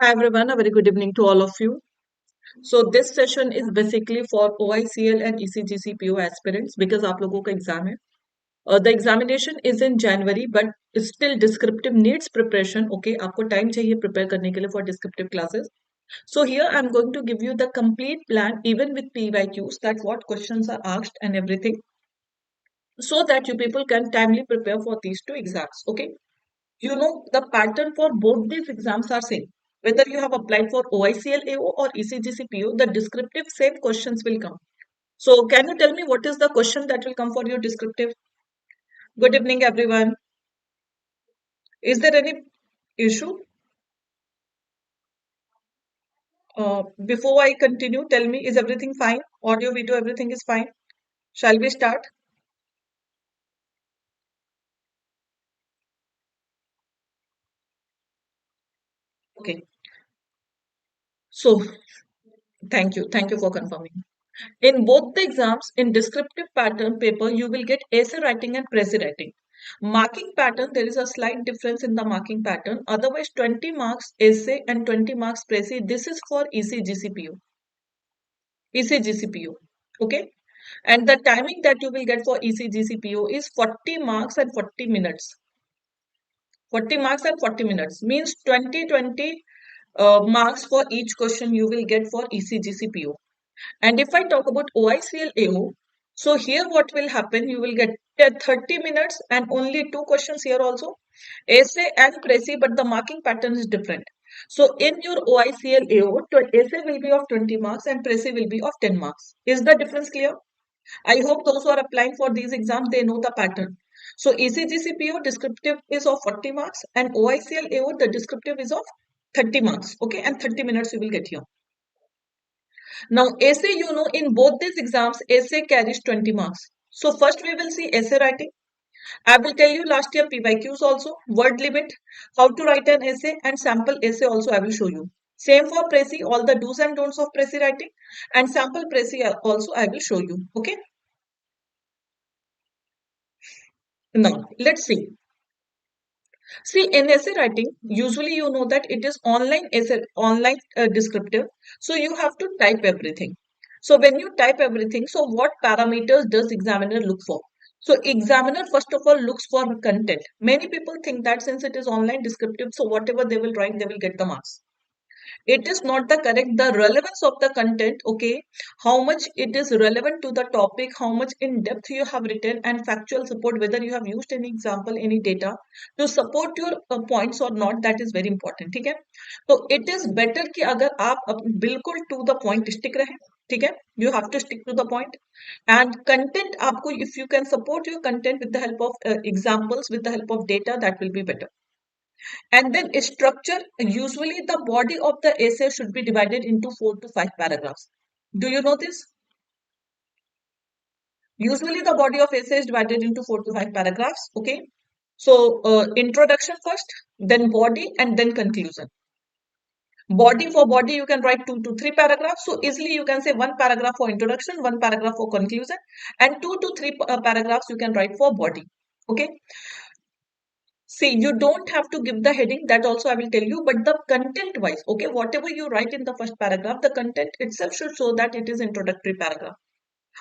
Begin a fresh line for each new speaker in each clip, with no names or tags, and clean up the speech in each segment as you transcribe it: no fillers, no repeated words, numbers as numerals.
Hi everyone, a very good evening to all of you. So this session is basically for OICL and ECGC PO aspirants because आप लोगों का exam है. The examination is in January, but still descriptive needs preparation. Okay, आपको time चाहिए prepare करने के लिए for descriptive classes. So here I'm going to give you the complete plan, even with PYQs, that what questions are asked and everything, so that you people can timely prepare for these two exams. Okay. You know the pattern for both these exams are same. Whether you have applied for OICL AO or ECGC PO, the descriptive same questions will come. So can you tell me what is the question that will come for your descriptive? Good evening, everyone. Is there any issue? Before I continue, tell me, is everything fine? Audio, video, everything is fine. Shall we start? Okay. So thank you. Thank you for confirming. In both the exams, in descriptive pattern paper, you will get essay writing and Prezi writing. Marking pattern, there is a slight difference in the marking pattern. Otherwise, 20 marks essay and 20 marks Prezi. This is for ECGCPO. ECGCPO. Okay. And the timing that you will get for ECGCPO is 40 marks and 40 minutes. 40 marks and 40 minutes means 20 marks for each question you will get for ECGCPO. And if I talk about OICL AO, so here what will happen, you will get 30 minutes and only two questions here also, essay and Prezi, but the marking pattern is different. So in your OICL AO, essay will be of 20 marks and Prezi will be of 10 marks. Is the difference clear? I hope those who are applying for these exams, they know the pattern. So ECGCPO descriptive is of 40 marks and OICL AO, the descriptive is of 30 marks. Okay, and 30 minutes you will get here. Now, essay, you know, in both these exams, essay carries 20 marks. So, first we will see essay writing. I will tell you last year PYQs also, word limit, how to write an essay, and sample essay also I will show you. Same for Prezi, all the do's and don'ts of Prezi writing, and sample Prezi also I will show you. Okay. Now, let's see. See, in essay writing, usually you know that it is online essay, online descriptive. So you have to type everything. So when you type everything, so what parameters does examiner look for? So examiner first of all looks for content. Many people think that since it is online descriptive, so whatever they will write, they will get the marks. It is not the correct, the relevance of the content. Okay, how much it is relevant to the topic, how much in depth you have written, and factual support, whether you have used any example, any data to support your points or not, that is very important. ठीक है, तो it is better कि अगर आप बिल्कुल to the point stick रहे. ठीक है, you have to stick to the point. And content आपको, if you can support your content with the help of examples, with the help of data, that will be better. And then structure, usually the body of the essay should be divided into 4 to 5 paragraphs. Do you know this? Usually the body of essay is divided into 4 to 5 paragraphs. Okay. So introduction first, then body, and then conclusion. Body, for body you can write 2 to 3 paragraphs. So easily you can say 1 paragraph for introduction, 1 paragraph for conclusion, and 2 to 3 paragraphs you can write for body. Okay. See, you don't have to give the heading, that also I will tell you, but the content wise, okay, whatever you write in the first paragraph, the content itself should show that it is introductory paragraph.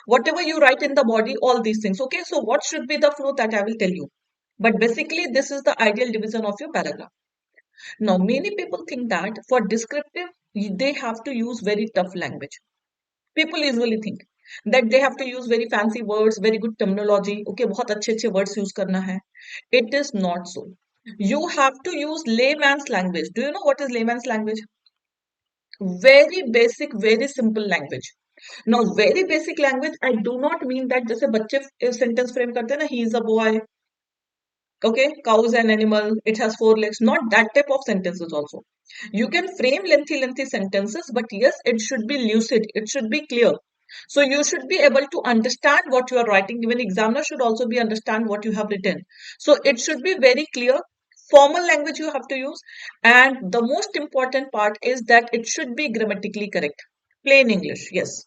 Whatever you write in the body, all these things, okay, so what should be the flow, that I will tell you. But basically, this is the ideal division of your paragraph. Now, many people think that for descriptive, they have to use very tough language. People usually think that they have to use very fancy words, very good terminology, okay, बहुत अच्छे words use करना है. It is not so. You have to use layman's language. Do you know what is layman's language? Very basic, very simple language. Now, very basic language, I do not mean that जैसे बच्चे sentence frame करते हैं ना, he is a boy, okay, cow is an animal, it has 4 legs. Not that type of sentences also. You can frame lengthy sentences, but yes, it should be lucid, it should be clear. So you should be able to understand what you are writing. Even examiner should also be understand what you have written. So it should be very clear. Formal language you have to use. And the most important part is that it should be grammatically correct. Plain English, yes.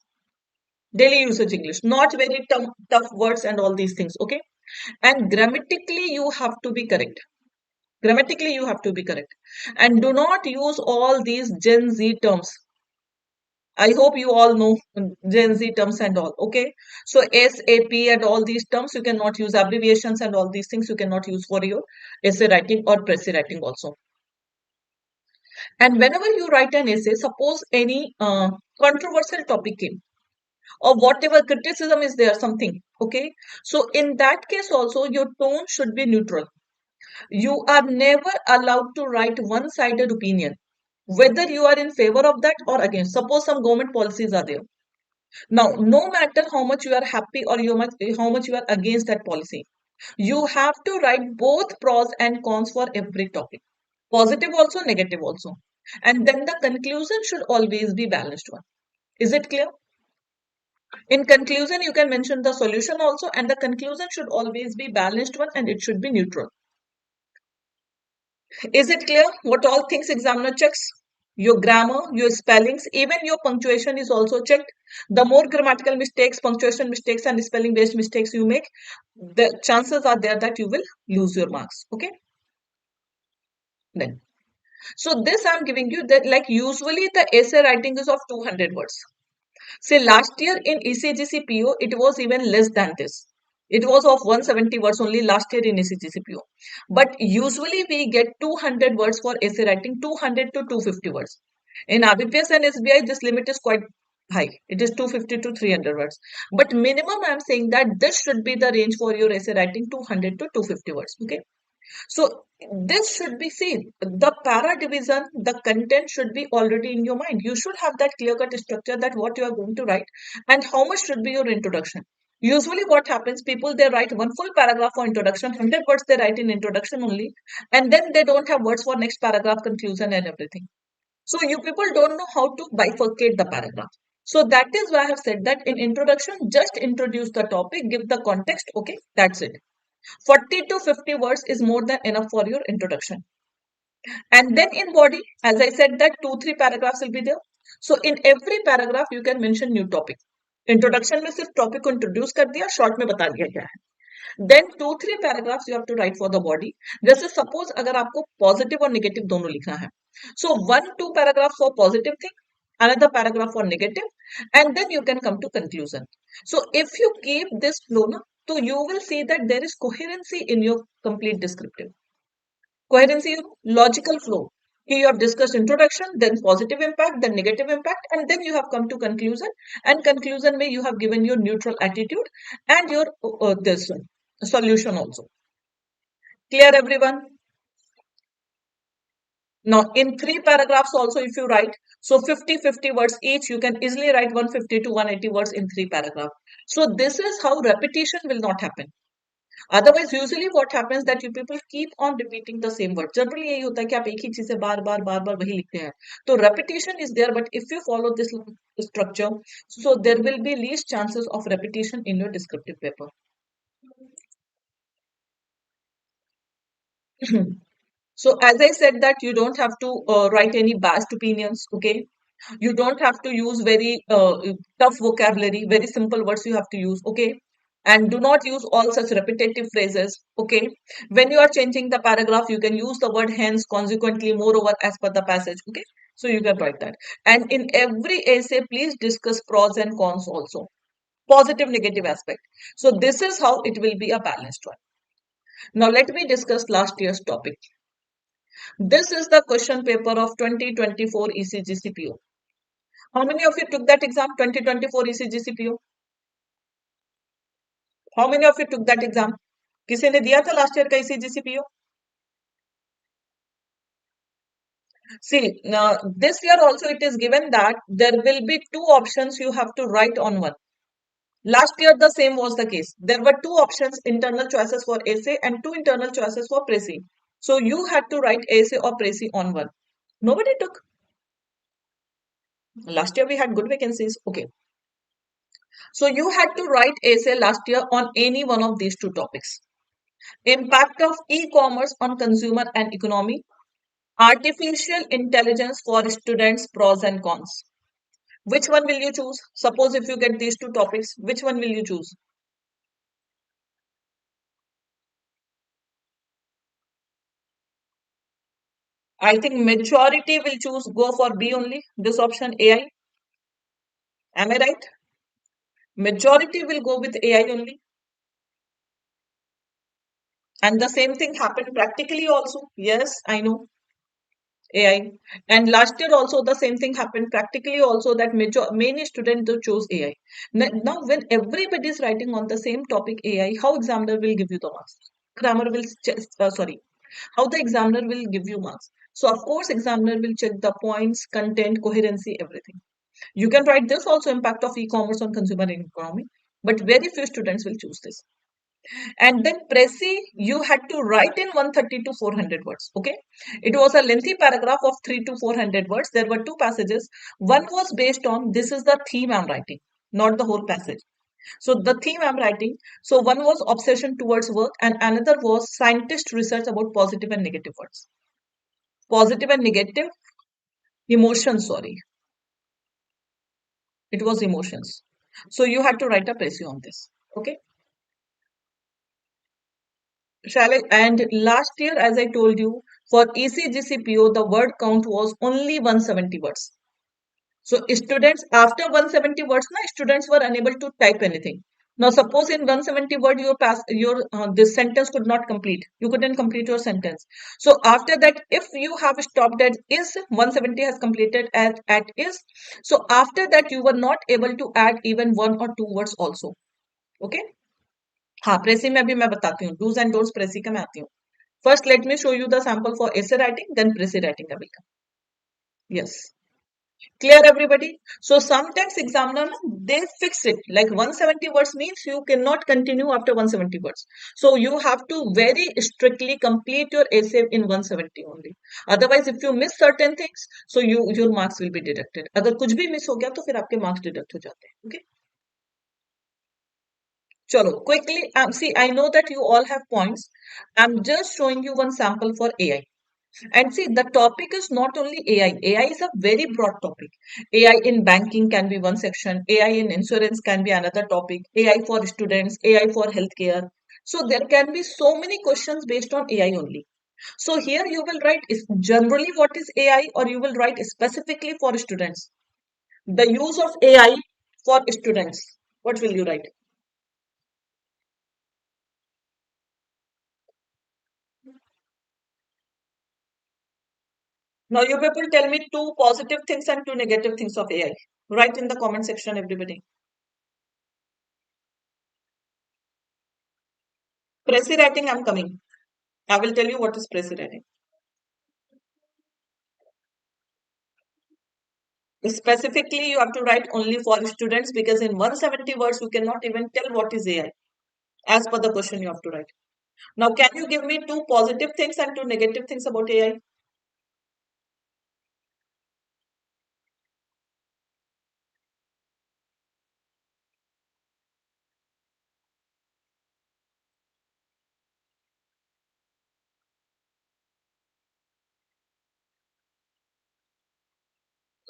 Daily usage English, not very tough words and all these things, okay? And grammatically you have to be correct. Grammatically, you have to be correct. And do not use all these Gen Z terms. I hope you all know Gen Z terms and all. Okay. So SAP and all these terms, you cannot use abbreviations and all these things you cannot use for your essay writing or Precis writing also. And whenever you write an essay, suppose any controversial topic came or whatever criticism is there, something. Okay. So in that case also, your tone should be neutral. You are never allowed to write one-sided opinion, whether you are in favor of that or against. Suppose some government policies are there. Now, no matter how much you are happy or how much you are against that policy, you have to write both pros and cons for every topic, positive also, negative also. And then the conclusion should always be balanced one. Is it clear? In conclusion, you can mention the solution also, and the conclusion should always be balanced one and it should be neutral. Is it clear what all things examiner checks? Your grammar, your spellings, even your punctuation is also checked. The more grammatical mistakes, punctuation mistakes, and spelling based mistakes you make, the chances are there that you will lose your marks. Okay. Then, so this I'm giving you that, like, usually the essay writing is of 200 words. Say last year in ECGC PO, it was even less than this. It was of 170 words only last year in ECGC PO. But usually we get 200 words for essay writing, 200 to 250 words. In IBPS and SBI, this limit is quite high. It is 250 to 300 words. But minimum, I'm saying that this should be the range for your essay writing, 200 to 250 words. Okay. So this should be seen. The para division, the content should be already in your mind. You should have that clear-cut structure that what you are going to write and how much should be your introduction. Usually what happens, people, they write one full paragraph for introduction, 100 words they write in introduction only, and then they don't have words for next paragraph, conclusion and everything. So you people don't know how to bifurcate the paragraph. So that is why I have said that in introduction, just introduce the topic, give the context. Okay, that's it. 40 to 50 words is more than enough for your introduction. And then in body, as I said that 2-3 paragraphs will be there. So in every paragraph, you can mention new topic. Introduction में सिर्फ topic को introduce कर दिया, short में बता दिया क्या है. Then 2-3 paragraphs you have to write for the body. जैसे सपोज अगर आपको पॉजिटिव और नेगेटिव दोनों लिखना है, so 1-2 paragraph for positive thing, another paragraph for negative, and then you can come to conclusion. So if you keep this flow, so you will see that there is coherency in your complete descriptive. Coherency, logical flow. Here you have discussed introduction, then positive impact, then negative impact, and then you have come to conclusion. And conclusion may you have given your neutral attitude and your this one, solution also. Clear, everyone? Now, in 3 paragraphs also, if you write, so 50 words each, you can easily write 150 to 180 words in 3 paragraphs. So this is how repetition will not happen. Otherwise, usually what happens that you people keep on repeating the same word. Generally, यही होता है कि आप एक ही चीजें बार बार वही लिखते हैं. तो repetition is there, but if you follow this structure, so there will be least chances of repetition in your descriptive paper. So as I said that you don't have to write any biased opinions, okay? You don't have to use very tough vocabulary, very simple words you have to use, okay? And do not use all such repetitive phrases, okay? When you are changing the paragraph, you can use the word hence, consequently, moreover, as per the passage, okay? So you can write that. And in every essay, please discuss pros and cons also, positive, negative aspect. So this is how it will be a balanced one. Now let me discuss last year's topic. This is the question paper of 2024 ECGC PO. How many of you took that exam, 2024 ECGC PO? How many of you took that exam? किसी ने दिया था last year का ECGC PO? See, now this year also it is given that there will be 2 options you have to write on one. Last year the same was the case. There were 2 options, internal choices for essay and 2 internal choices for Precis. So you had to write essay or Precis on one. Nobody took. Last year we had good vacancies. Okay. So you had to write essay last year on any one of these 2 topics. Impact of e-commerce on consumer and economy. Artificial intelligence for students, pros and cons. Which one will you choose? Suppose if you get these 2 topics, which one will you choose? I think majority will choose go for B only. This option AI. Am I right? Majority will go with AI only. And the same thing happened practically also. Yes, I know AI. And last year also the same thing happened practically also that many students do choose AI. Now when everybody is writing on the same topic AI, how examiner will give you the marks? Grammar will sorry, how the examiner will give you marks? So of course examiner will check the points, content, coherency, everything. You can write this also impact of e-commerce on consumer economy, but very few students will choose this. And then Prezi, you had to write in 130 to 400 words. Okay. It was a lengthy paragraph of 3 to 400 words. There were two passages. One was based on this is the theme I'm writing, not the whole passage. So the theme I'm writing. So one was obsession towards work, and another was scientist research about positive and negative words. Positive and negative emotions, sorry. It was emotions. So you had to write a Prezi on this. Okay. Shall I? And last year, as I told you, for ECGC PO, the word count was only 170 words. So students, after 170 words, students were unable to type anything. Now, suppose in 170 word your this sentence could not complete. You couldn't complete your sentence. So after that, if you have stopped at is 170 has completed at is. So after that, you were not able to add even one or two words also. Okay. हाँ प्रेसी में अभी मैं बताती हूँ dos and don'ts प्रेसी का मैं आती हूँ first let me show you the sample for essay writing then प्रेसी writing का will come. Yes, clear everybody. So sometimes examiner they fix it like 170 words means you cannot continue after 170 words, so you have to very strictly complete your essay in 170 only. Otherwise if you miss certain things, so your marks will be deducted. अगर कुछ भी miss हो गया तो फिर आपके marks deduct हो जाते हैं. Okay. Chalo, quickly, see, I know that you all have points. I'm just showing you one sample for AI. And see, the topic is not only AI. AI is a very broad topic. AI in banking can be one section. AI in insurance can be another topic. AI for students, AI for healthcare. So there can be so many questions based on AI only. So here you will write is generally what is AI, or you will write specifically for students. The use of AI for students. What will you write? Now you people tell me two positive things and two negative things of AI. Write in the comment section, everybody. Prezi writing, I'm coming. I will tell you what is Prezi writing. Specifically, you have to write only for students because in 170 words, you cannot even tell what is AI. As per the question, you have to write. Now, can you give me two positive things and two negative things about AI?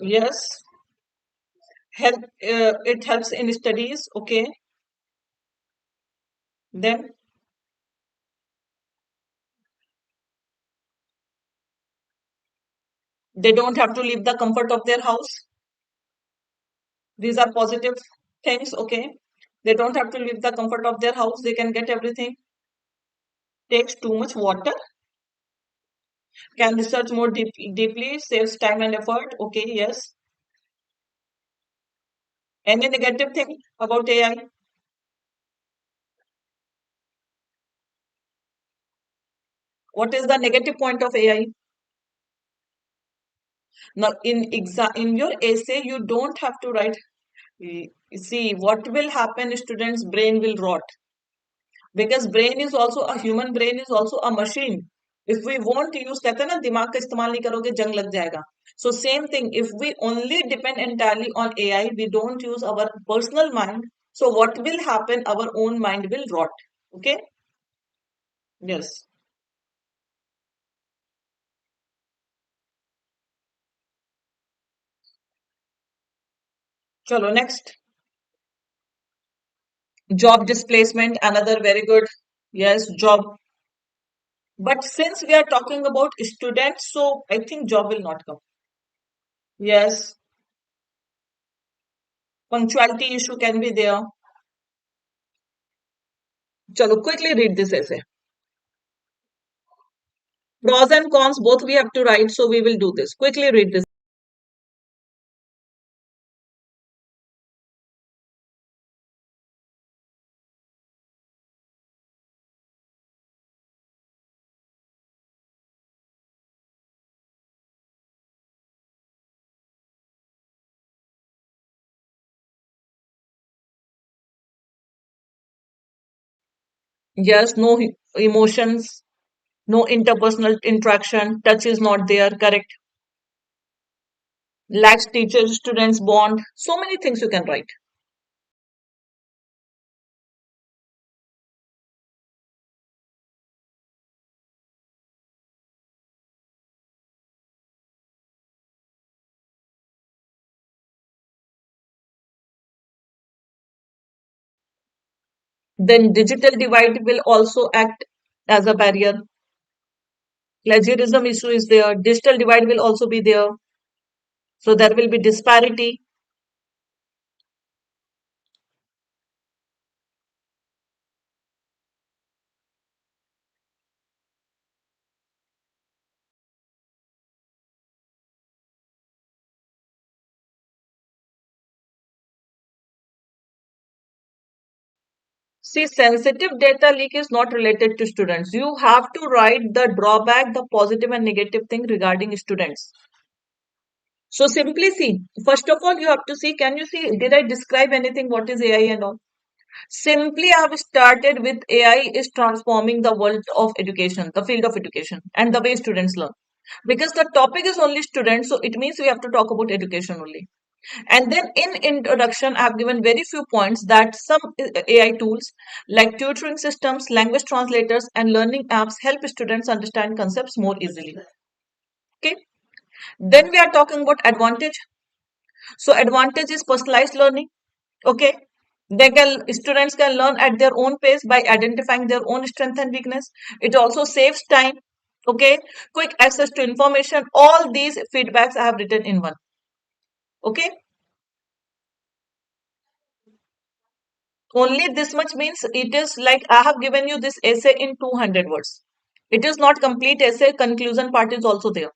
Yes, it helps in studies. Okay, then they don't have to leave the comfort of their house. These are positive things. Okay, they don't have to leave the comfort of their house. They can get everything. Takes too much water. Can research more deeply. Saves time and effort. Okay, yes. Any negative thing about AI? What is the negative point of AI? Now, in your essay, you don't have to write. See, what will happen? Students' brain will rot because brain is also a human brain is also a machine. If we won't use, कहते हैं ना दिमाग का इस्तेमाल नहीं करोगे जंग लग जाएगा. So same thing. If we only depend entirely on AI, we don't use our personal mind. So what will happen? Our own mind will rot. Okay. Yes. Chalo, next. Job displacement, another very good. Yes, job. But since we are talking about students, so I think job will not come. Yes, punctuality issue can be there. Chalo, quickly read this essay. Pros and cons, both we have to write, so we will do this. Quickly read this. Yes, no emotions, no interpersonal interaction, touch is not there, correct. Lacks teacher students bond. So many things you can write. Then digital divide will also act as a barrier. Plagiarism issue is there. Digital divide will also be there. So there will be disparity. See, sensitive data leak is not related to students. You have to write the drawback, the positive and negative thing regarding students. So simply see, first of all, you have to see, can you see, did I describe anything? What is AI and all? Simply, I have started with AI is transforming the world of education, the field of education, and the way students learn. Because the topic is only students, so it means we have to talk about education only. And then in introduction, I have given very few points that some AI tools like tutoring systems, language translators, and learning apps help students understand concepts more easily. Okay. Then we are talking about advantage. So advantage is personalized learning. Okay. Students can learn at their own pace by identifying their own strength and weakness. It also saves time. Okay. Quick access to information. All these feedbacks I have written in one. Okay. Only this much means it is like I have given you this essay in 200 words. It is not complete essay. Conclusion part is also there.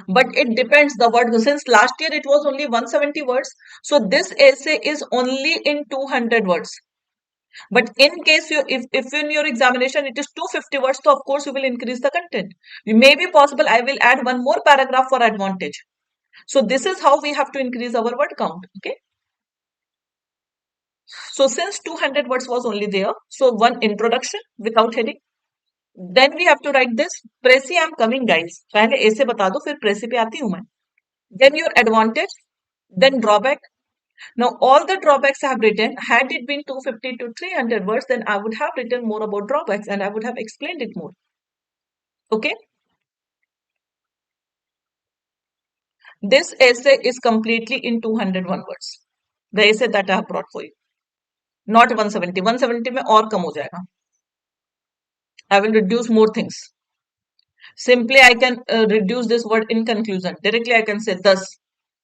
But it depends the word. Since last year it was only 170 words. So this essay is only in 200 words. But in case if in your examination it is 250 words, so of course you will increase the content. It may be possible I will add one more paragraph for advantage. So this is how we have to increase our word count. Okay. So since 200 words was only there, so one introduction without heading. Then we have to write this. Preci, I'm coming, guys. पहले ऐसे बता दो, फिर preci पे आती हूँ मैं. Then your advantage, then drawback. Now all the drawbacks I have written. Had it been 250 to 300 words, then I would have written more about drawbacks and I would have explained it more. Okay. This essay is completely in 201 words. The essay that I have brought for you. Not 170. 170 में और कम हो जाएगा. I will reduce more things. Simply, I can reduce this word in conclusion. Directly, I can say thus.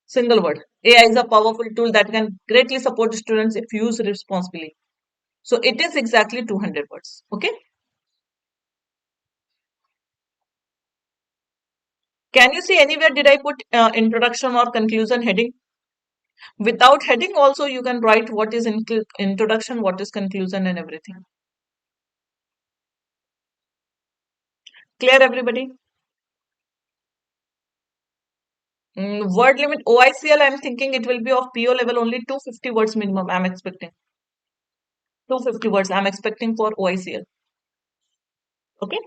Single word. AI is a powerful tool that can greatly support students if used responsibly. So it is exactly 200 words. Okay. Can you see anywhere did I put introduction or conclusion heading? Without heading also you can write what is introduction, what is conclusion and everything. Clear everybody? Word limit OICL, I'm thinking it will be of PO level only 250 words minimum. I'm expecting 250 words. I'm expecting for OICL. Okay.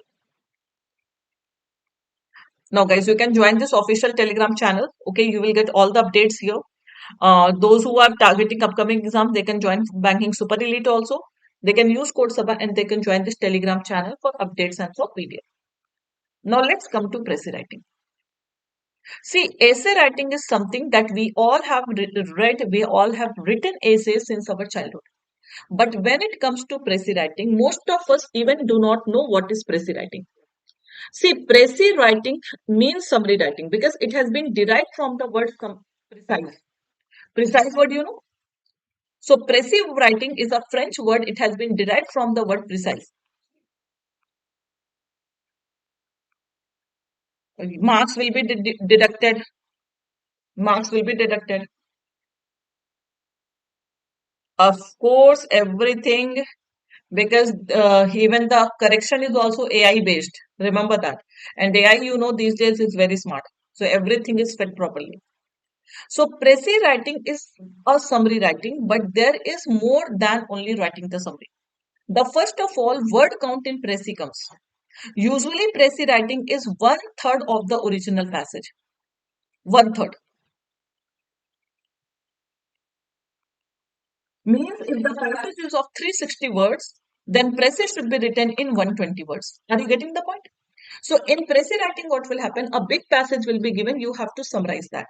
Now, guys, you can join this official Telegram channel. Okay, you will get all the updates here. Those who are targeting upcoming exams, they can join Banking Super Elite also. They can use code Saba and they can join this Telegram channel for updates and for PDF. Now, let's come to Prezi writing. See, essay writing is something that we all have read, we all have written essays since our childhood. But when it comes to Prezi writing, most of us even do not know what is Prezi writing. See, Precis writing means summary writing because it has been derived from the word precise. Precise word, you know? So, Precis writing is a French word. It has been derived from the word precise. Marks will be deducted. Marks will be deducted. Of course, everything, because even the correction is also AI based. Remember that. And AI, you know, these days is very smart. So everything is fed properly. So Precis writing is a summary writing, but there is more than only writing the summary. The first of all, word count in Precis comes. Usually, Precis writing is 1/3 of the original passage. 1/3 means if the passage is of 360 words, then Precis should be written in 120 words. Are you getting the point? So in Precis writing, what will happen? A big passage will be given. You have to summarize that.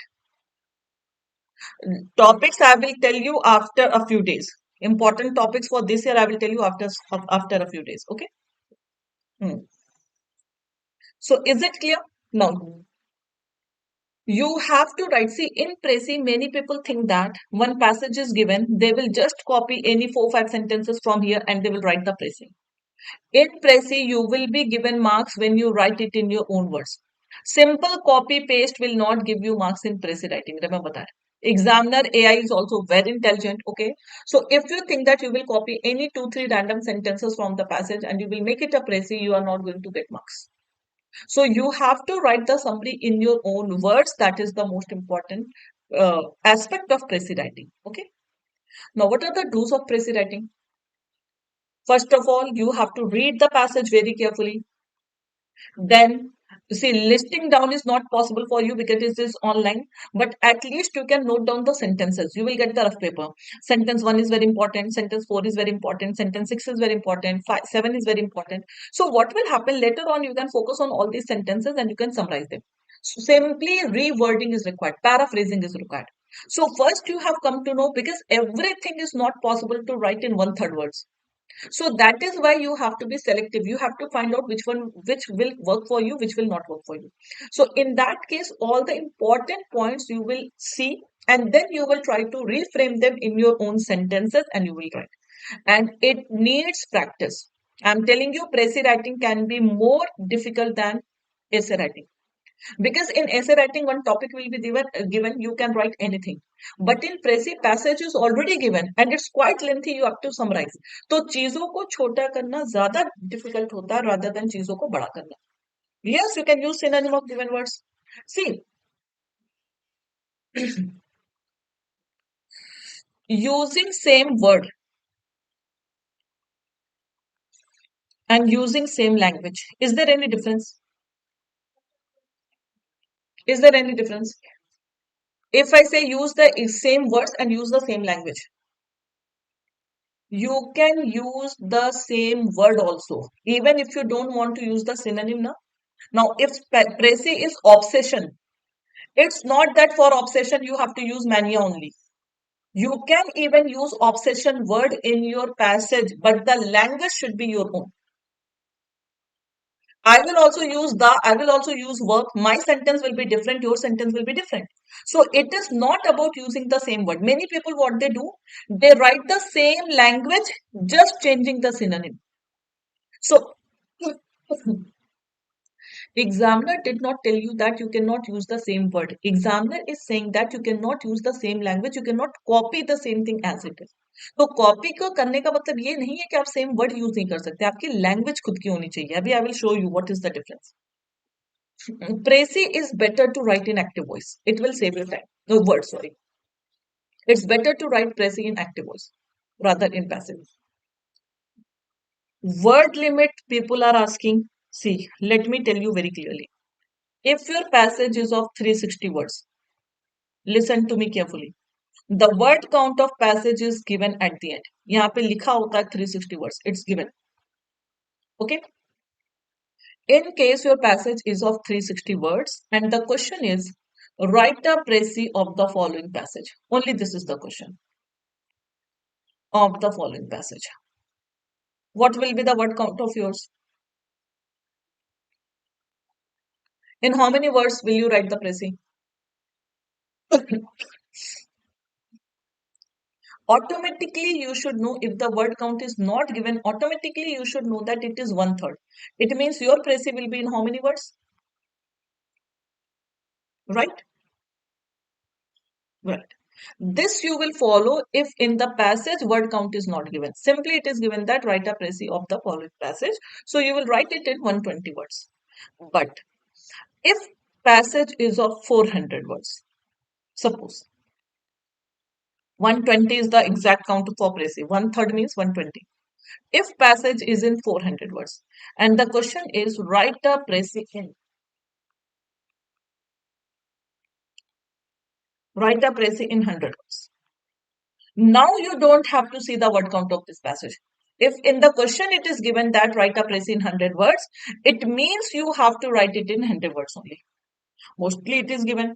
Topics I will tell you after a few days. Important topics for this year I will tell you after a few days. Okay. Hmm. So is it clear? Now you have to write. See, in Prezi, many people think that one passage is given, they will just copy any 4 5 sentences from here and they will write the Prezi. In Prezi, you will be given marks when you write it in your own words. Simple copy paste will not give you marks in Prezi writing. Remember that. Examiner AI is also very intelligent. Okay. So if you think that you will copy any 2 3 random sentences from the passage and you will make it a Prezi, you are not going to get marks. So you have to write the summary in your own words. That is the most important aspect of Prezi writing. Okay. Now, what are the do's of Prezi writing? First of all, you have to read the passage very carefully. Then, you see, listing down is not possible for you because it is online, but at least you can note down the sentences. You will get the rough paper. Sentence 1 is very important, sentence 4 is very important, sentence 6 is very important, 7 is very important. So, what will happen later on, you can focus on all these sentences and you can summarize them. So simply rewording is required, paraphrasing is required. So, first you have come to know because everything is not possible to write in 1/3 words. So that is why you have to be selective. You have to find out which will work for you, which will not work for you. So in that case, all the important points you will see and then you will try to reframe them in your own sentences and you will write. And it needs practice. I'm telling you, Prezi writing can be more difficult than essay writing. Because in essay writing, one topic will be given, you can write anything. But in Prezi, passage is already given and it's quite lengthy, you have to summarize. तो चीजों को छोटा करना ज्यादा difficult होता है rather than चीजों को बड़ा करना. Yes, you can use synonym of given words. See, using same word and using same language. Is there any difference? Is there any difference? If I say use the same words and use the same language, you can use the same word also, even if you don't want to use the synonym. Now, if Prezi is obsession, it's not that for obsession you have to use mania only. You can even use obsession word in your passage, but the language should be your own. I will also use I will also use work. My sentence will be different, your sentence will be different. So it is not about using the same word. Many people, what they do, they write the same language, just changing the synonym. So examiner did not tell you that you cannot use the same word. Examiner is saying that you cannot use the same language, you cannot copy the same thing as it is. तो copy को करने का मतलब ये नहीं है कि आप सेम वर्ड यूज नहीं कर सकते, आपकी लैंग्वेज खुद की होनी चाहिए. अभी I will show you what is the difference. Prezi is better to write in active voice. It will save your time. No word, sorry. It's better to write Prezi in active voice rather in passive. Word limit people are asking. See, let me tell you very clearly. If your passage is of 360 words, listen to me carefully. The word count of passage is given at the end. यहाँ पे लिखा होता है 360 words. It's given. Okay. In case your passage is of 360 words and the question is write a précis of the following passage. Only this is the question of the following passage. What will be the word count of yours? In how many words will you write the Prezi? Automatically, you should know if the word count is not given. Automatically, you should know that it is 1/3. It means your Prezi will be in how many words? Right? Right. This you will follow if in the passage word count is not given. Simply it is given that write a Prezi of the following passage. So you will write it in 120 words. But if passage is of 400 words, suppose 120 is the exact count for Prezi. 1/3 means 120. If passage is in 400 words and the question is write a Prezi in. Write a Prezi in 100 words. Now you don't have to see the word count of this passage. If in the question it is given that write a Prezi in 100 words, it means you have to write it in 100 words only. Mostly it is given.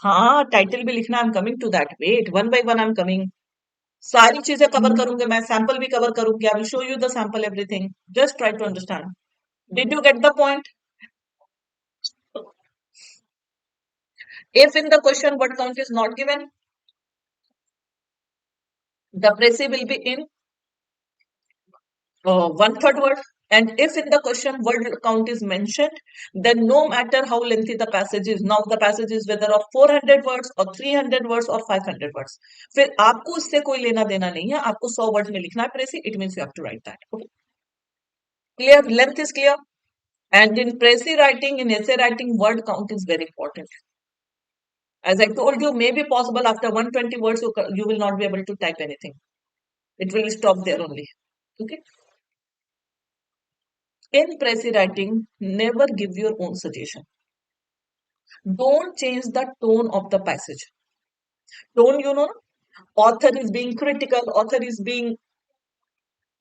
हाँ title भी लिखना. I'm coming to that. Wait, one by one I'm coming. सारी चीजें cover करूंगे मैं. Sample भी cover करूंगी. I will show you the sample everything. Just try to understand. Did you get the point? If in the question word count is not given, the Prezi will be in 1/3 word. And if in the question word count is mentioned, then no matter how lengthy the passage is, now the passage is whether of 400 words or 300 words or 500 words. फिर आपको उससे कोई लेना देना नहीं है. आपको 100 words में लिखना है Prezi. It means you have to write that. Okay. Clear? Length is clear. And in Prezi writing, in essay writing, word count is very important. As I told you, may be possible after 120 words you will not be able to type anything. It will stop there only. Okay. In Prezi writing, never give your own suggestion. Don't change the tone of the passage. Tone, you know, author is being critical, author is being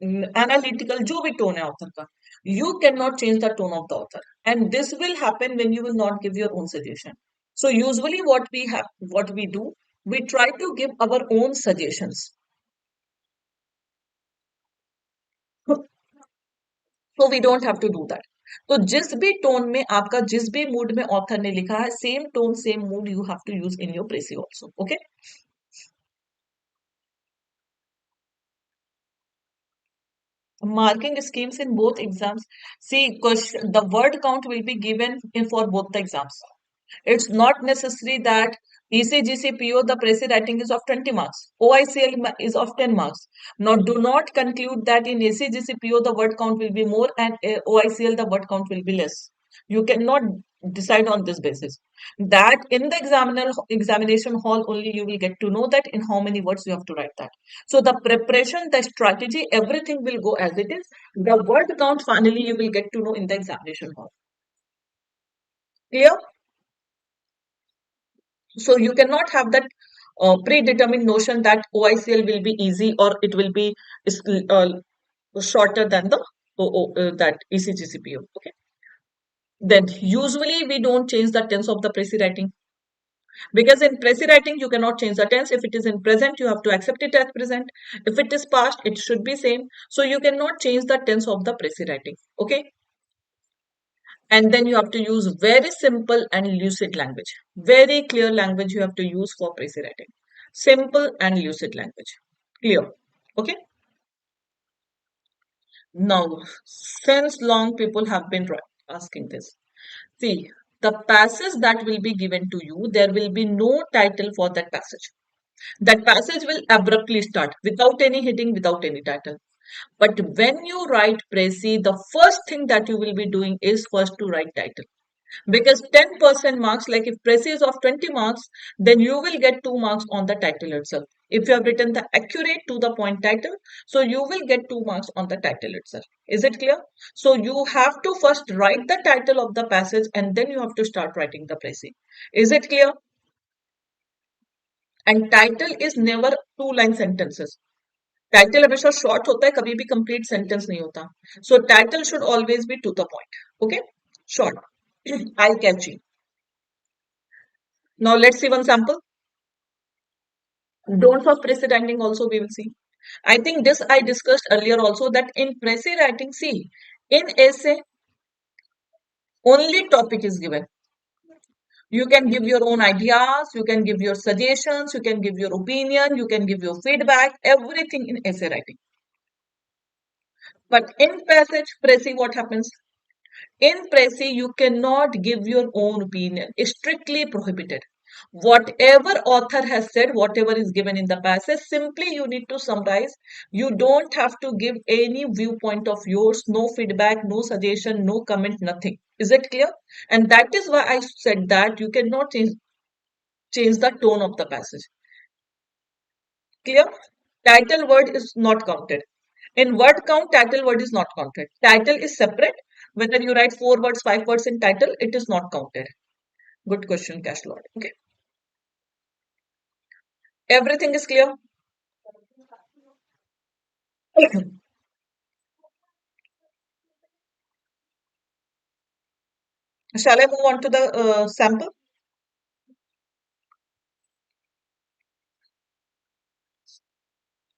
analytical, जो भी tone है author का. You cannot change the tone of the author. And this will happen when you will not give your own suggestion. So usually what we do, we try to give our own suggestions. So we don't have to do that. तो जिस भी tone में आपका जिस भी mood में author ने लिखा है same tone same mood you have to use in your précis also. Okay. Marking schemes in both exams. See, the word count will be given for both the exams. It's not necessary that ECGC PO, the Prezi writing is of 20 marks. OICL is of 10 marks. Now, do not conclude that in ECGC PO, the word count will be more and OICL, the word count will be less. You cannot decide on this basis. That in the examination hall only you will get to know that in how many words you have to write that. So the preparation, the strategy, everything will go as it is. The word count finally you will get to know in the examination hall. Clear? So you cannot have that predetermined notion that OICL will be easy or it will be uh, shorter than the that ECGC PO. Okay. Then usually we don't change the tense of the Prezi writing. Because in Prezi writing, you cannot change the tense. If it is in present, you have to accept it as present. If it is past, it should be same. So you cannot change the tense of the Prezi writing. Okay. And then you have to use very simple and lucid language. Very clear language you have to use for Prezi writing. Simple and lucid language. Clear. Okay. Now, since long people have been asking this. See, the passage that will be given to you, there will be no title for that passage. That passage will abruptly start without any heading, without any title. But when you write Prezi, the first thing that you will be doing is first to write title. Because 10% marks, like if Prezi is of 20 marks, then you will get 2 marks on the title itself. If you have written the accurate to the point title, so you will get 2 marks on the title itself. Is it clear? So you have to first write the title of the passage and then you have to start writing the Prezi. Is it clear? And title is never 2-line sentences. Title हमेशा short होता है कभी भी complete sentence नहीं होता so title should always be to the point okay short I catch you now let's see one sample don'ts of Prezi writing also we will see. I think this I discussed earlier also that in Prezi writing see in essay Only topic is given. You can give your own ideas, you can give your suggestions, you can give your opinion, you can give your feedback, everything in essay writing. But in passage, Prezi, what happens? In Prezi, you cannot give your own opinion. It's strictly prohibited. Whatever author has said, whatever is given in the passage, simply you need to summarize. You don't have to give any viewpoint of yours, no feedback, no suggestion, no comment, nothing. Is it clear? And that is why I said that you cannot change the tone of the passage. Clear? Title word is not counted. In word count, title word is not counted. Title is separate. Whether you write 4 words, 5 words in title, it is not counted. Good question, Cash Lord. Okay. Everything is clear? Shall I move on to the sample?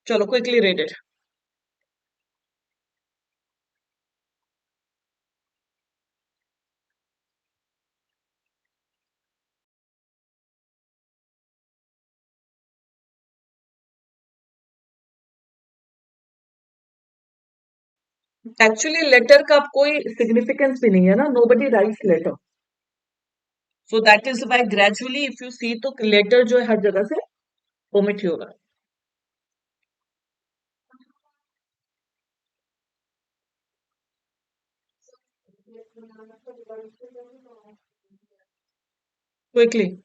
Chalo, quickly read it. Actually, letter का अब कोई significance भी नहीं है ना. Nobody writes letter. So that is why gradually, if you see, तो letter जो है हर जगह से omit ही होगा. Quickly.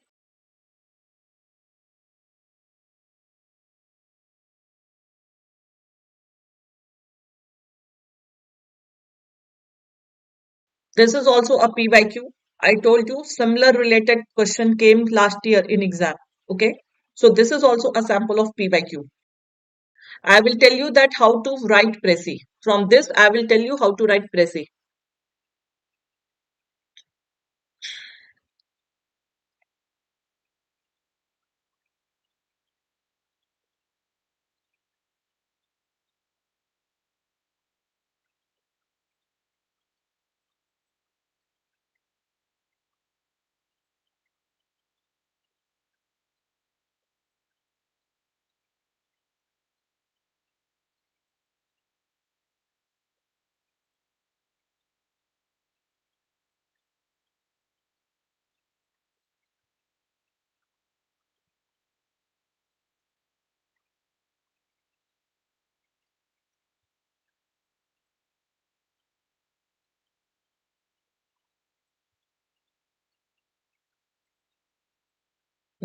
This is also a PYQ. I told you similar related question came last year in exam. Okay. So this is also a sample of PYQ. I will tell you that how to write Prezi. From this, I will tell you how to write Prezi.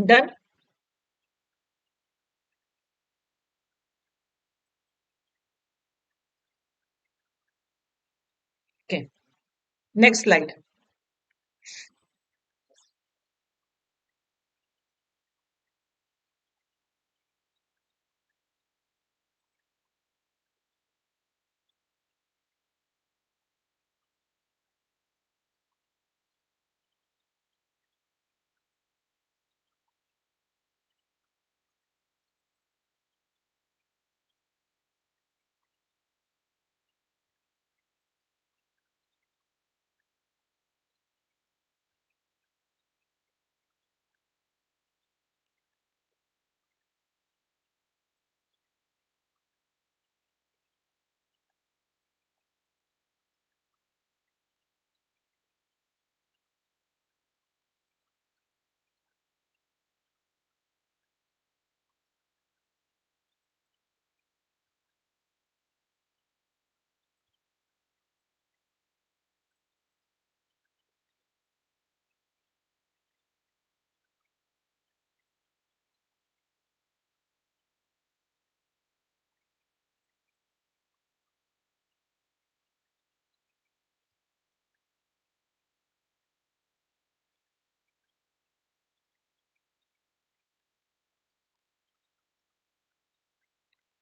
Done? Okay. Next slide.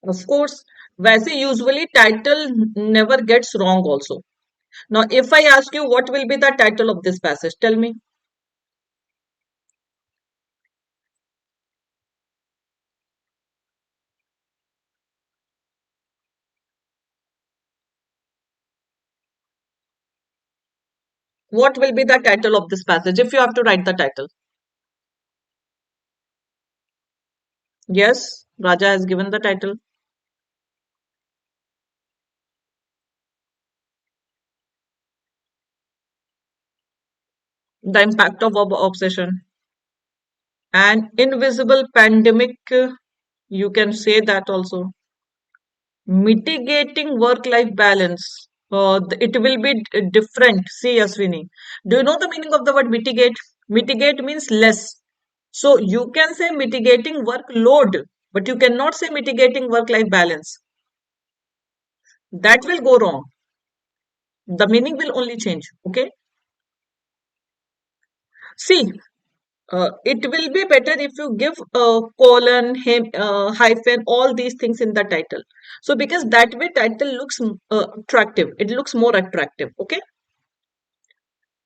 Of course, वैसे usually title never gets wrong also. Now, if I ask you what will be the title of this passage, tell me. What will be the title of this passage if you have to write the title? Yes, Raja has given the title. The impact of obsession. An invisible pandemic, you can say that also. Mitigating work-life balance. It will be different. See, Aswini. Do you know the meaning of the word mitigate? Mitigate means less. So you can say mitigating workload, but you cannot say mitigating work-life balance. That will go wrong. The meaning will only change. Okay. See, it will be better if you give colon, hyphen, all these things in the title. So because that way title looks attractive. It looks more attractive. Okay.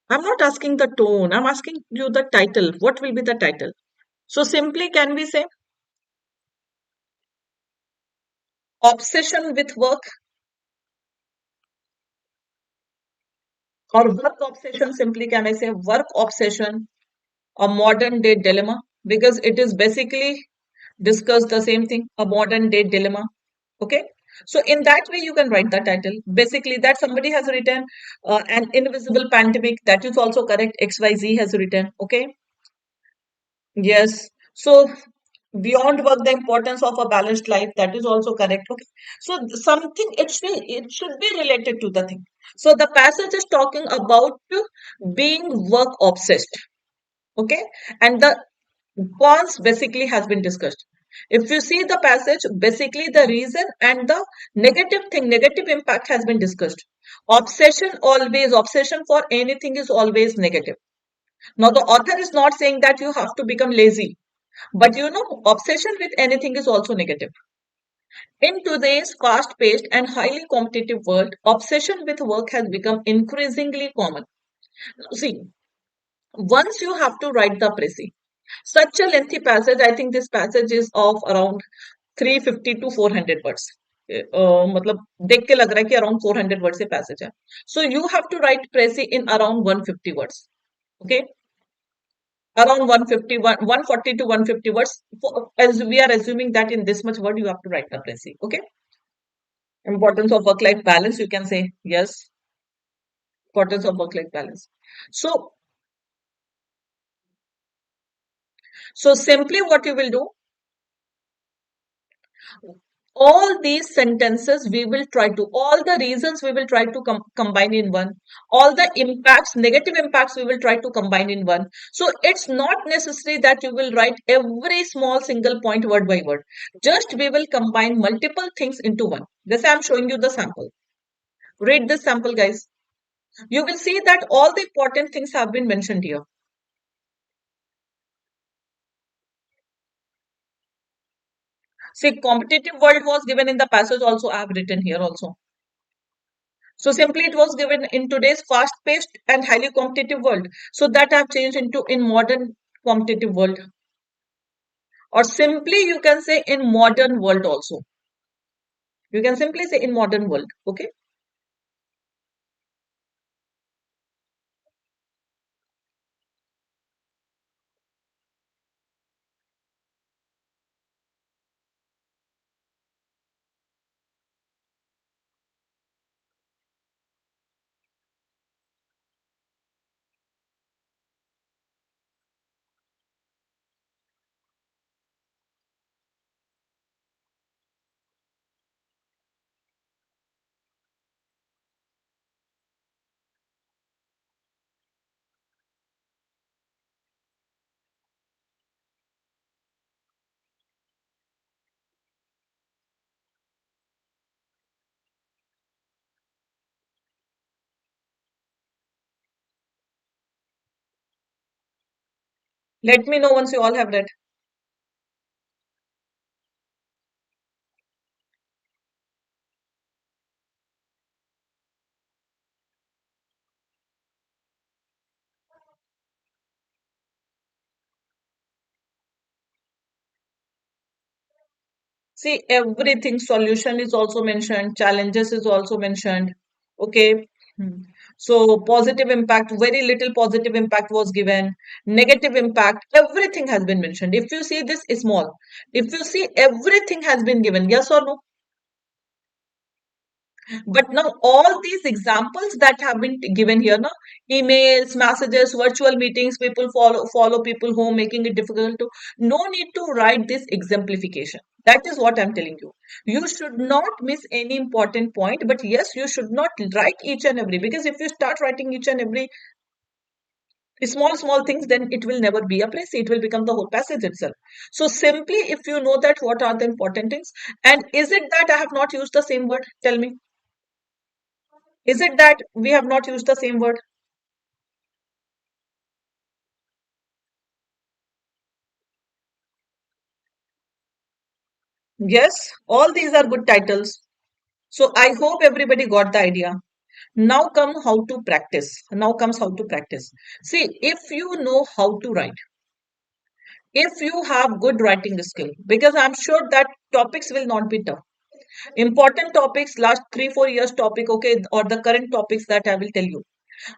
I'm not asking the tone. I'm asking you the title. What will be the title? So simply can we say obsession with work or work obsession? Simply can I say work obsession, a modern day dilemma? Because it is basically discuss the same thing, a modern day dilemma. Okay. So in that way, you can write the title. Basically, that somebody has written an invisible pandemic. That is also correct. XYZ has written. Okay. Yes. So beyond work, the importance of a balanced life. That is also correct. Okay. So something it should be related to the thing. So the passage is talking about being work obsessed. Okay. And the cons basically has been discussed. If you see the passage, basically the reason and the negative thing, negative impact has been discussed. Obsession for anything is always negative. Now, the author is not saying that you have to become lazy, but obsession with anything is also negative. In today's fast paced and highly competitive world, obsession with work has become increasingly common. See, once you have to write the précis, such a lengthy passage, I think this passage is of around 350 to 400 words. मतलब देख के लग रहा है कि around 400 words से passage है. So you have to write précis in around 150 words. Okay, around 150, 140 to 150 words. As we are assuming that in this much word you have to write the précis. Okay, importance of work-life balance. You can say yes. Importance of work-life balance. So, so simply what you will do, all these sentences we will try to, all the reasons we will try to combine in one, all the impacts, negative impacts we will try to combine in one. So it's not necessary that you will write every small single point word by word. Just we will combine multiple things into one. This I'm showing you the sample. Read this sample, guys. You will see that all the important things have been mentioned here. See, competitive world was given in the passage also. I have written here also. So simply it was given in today's fast-paced and highly competitive world. So that have changed into in modern competitive world. Or simply you can say in modern world also. You can simply say in modern world. Okay. Let me know once you all have read. See, everything solution is also mentioned, challenges is also mentioned. Okay. Hmm. So positive impact, very little positive impact was given, negative impact, everything has been mentioned. If you see this is small, if you see everything has been given, yes or no? But now all these examples that have been given here, now emails, messages, virtual meetings, people follow people home, making it difficult to. No need to write this exemplification. That is what I'm telling you. You should not miss any important point. But yes, you should not write each and every, because if you start writing each and every small things, then it will never be a place. It will become the whole passage itself. So simply, if you know that what are the important things, and is it that I have not used the same word? Tell me. Is it that we have not used the same word? Yes, all these are good titles. So I hope everybody got the idea. Now come how to practice. Now comes how to practice. See, if you know how to write, if you have good writing skill, because I'm sure that topics will not be tough. Important topics, last 3 4 years topic, okay, or the current topics that I will tell you.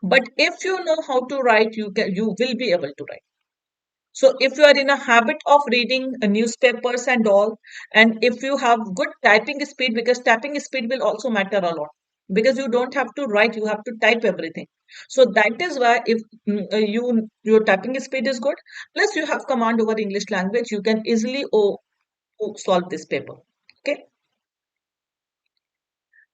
But if you know how to write, you will be able to write. So if you are in a habit of reading newspapers and all, and if you have good typing speed, because typing speed will also matter a lot, because you don't have to write, you have to type everything. So that is why if your typing speed is good, plus you have command over English language, you can easily solve this paper. Okay.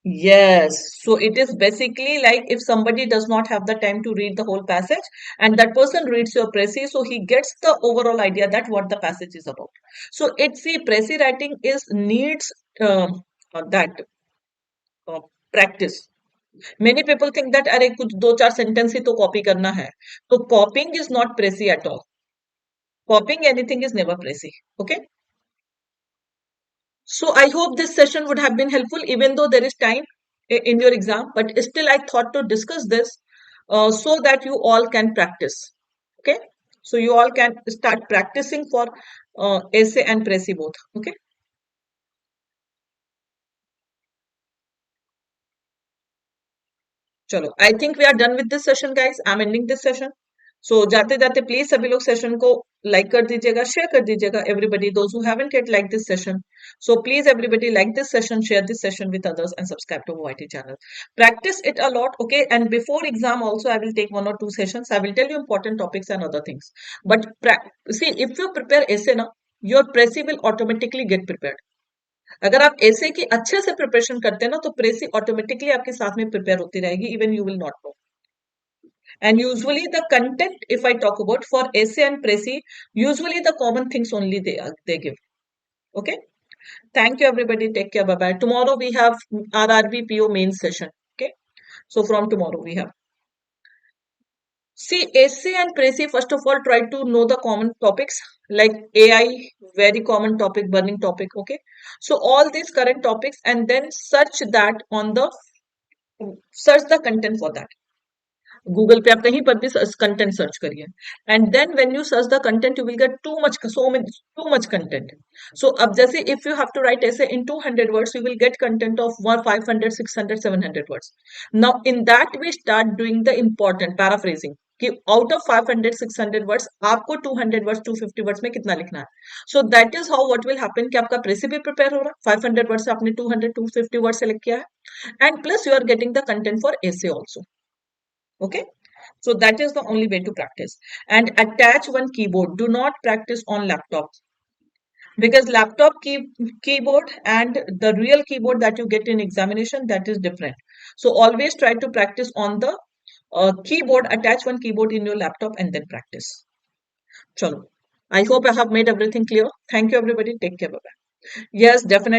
Yes, so it is basically like if somebody does not have the time to read the whole passage, and that person reads your Precis, so he gets the overall idea that what the passage is about. So it's the Precis writing is needs that uh, practice. Many people think that अरे कुछ दो चार sentence ही तो copy करना है, तो copying is not Precis at all. Copying anything is never Precis. Okay. So I hope this session would have been helpful, even though there is time in your exam. But still, I thought to discuss this so that you all can practice. Okay, so you all can start practicing for essay and Prezi both. Okay. चलो, I think we are done with this session guys. I am ending this session. So जाते जाते please सभी लोग session को like कर दीजिएगा, share कर दीजिएगा. Everybody those who haven't yet like this session, so please everybody like this session, share this session with others, and subscribe to OIT channel. Practice it a lot, okay? And before exam also, I will take 1 or 2 sessions. I will tell you important topics and other things. But see, if you prepare essay now, your Prezi will automatically get prepared. अगर आप ऐसे की अच्छे से preparation करते हैं ना, तो प्रेसी ऑटोमेटिकली आपके साथ में प्रिपेयर होती रहेगी, even you will not know. And usually the content, if I talk about for essay and Prezi, usually the common things only they give. Okay. Thank you everybody. Take care. Bye bye. Tomorrow we have RRB PO main session. Okay. So from tomorrow we have. See, essay and Prezi, first of all, try to know the common topics like AI, very common topic, burning topic. Okay. So all these current topics, and then search that on the search the content for that. Google पे आप कहीं पर भी content search करिए, and then when you search the content you will get too much content. So अब जैसे if you have to write essay in 200 words, you will get content of 500 600 700 words. Now in that we start doing the important paraphrasing, कि out of 500 600 words आपको 200 words 250 words में कितना लिखना है. So that is how what will happen, कि आपका प्रेसी भी prepare हो रहा है, 500 वर्ड्स आपने 200 250 वर्ड्स सेलेक्ट किया है, and plus you are getting the content for essay also. Okay. So that is the only way to practice. And attach one keyboard. Do not practice on laptop, because laptop keyboard and the real keyboard that you get in examination, that is different. So always try to practice on the keyboard. Attach one keyboard in your laptop and then practice. Chalo. I hope I have made everything clear. Thank you everybody. Take care. Bye bye. Yes, definitely.